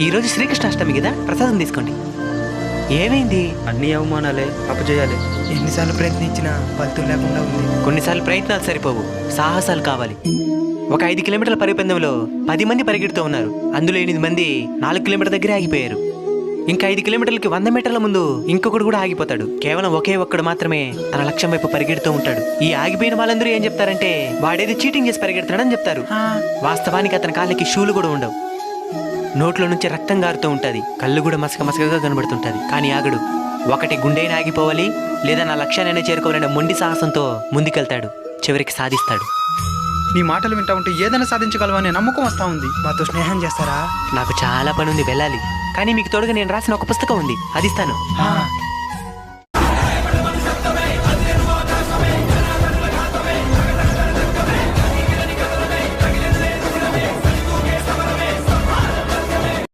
ఈరోజు శ్రీకృష్ణాష్టమి కదా, ప్రసాదం తీసుకోండి. ఏమైంది? అన్ని అవమానాలే, అపజయాలే. ఎన్నిసార్లు ప్రయత్నించినా ఫలితం లేకుండా ఉంది. కొన్నిసార్లు ప్రయత్నాలు సరిపోవు, సాహసాలు కావాలి. ఒక 5 కిలోమీటర్ల పరిపందెంలో 10 మంది పరిగెడుతూ ఉన్నారు. అందులో 8 మంది 4 కిలోమీటర్ల దగ్గరే ఆగిపోయారు. ఇంకా 5 కిలోమీటర్లకి 100 మీటర్ల ముందు ఇంకొకడు కూడా ఆగిపోతాడు. కేవలం ఒకే ఒక్కడు మాత్రమే తన లక్ష్యం వైపు పరిగెడుతూ ఉంటాడు. ఈ ఆగిపోయిన వాళ్ళందరూ ఏం చెప్తారంటే వాడేది చీటింగ్ చేసి పరిగెడుతున్నాడని చెప్తారు. వాస్తవానికి అతని కాళ్ళకి షూలు కూడా ఉండవు. నోట్లో నుంచి రక్తం గారుతూ ఉంటుంది. కళ్ళు కూడా మసక మసకగా కనబడుతుంటది. కానీ ఆగడు. ఒకటి గుండెని ఆగిపోవాలి, లేదా నా లక్ష్యాన్ని చేరుకోవాలనే మొండి సాహసంతో ముందుకెళ్తాడు. చివరికి సాధిస్తాడు. నీ మాటలు వింటా ఉంటే ఏదైనా సాధించగలవనే నమ్మకం వస్తా ఉంది. మాతో స్నేహం చేస్తారా? నాకు చాలా పని ఉంది, వెళ్ళాలి. కానీ మీకు తోడుగా నేను రాసిన ఒక పుస్తకం ఉంది, అది ఇస్తాను.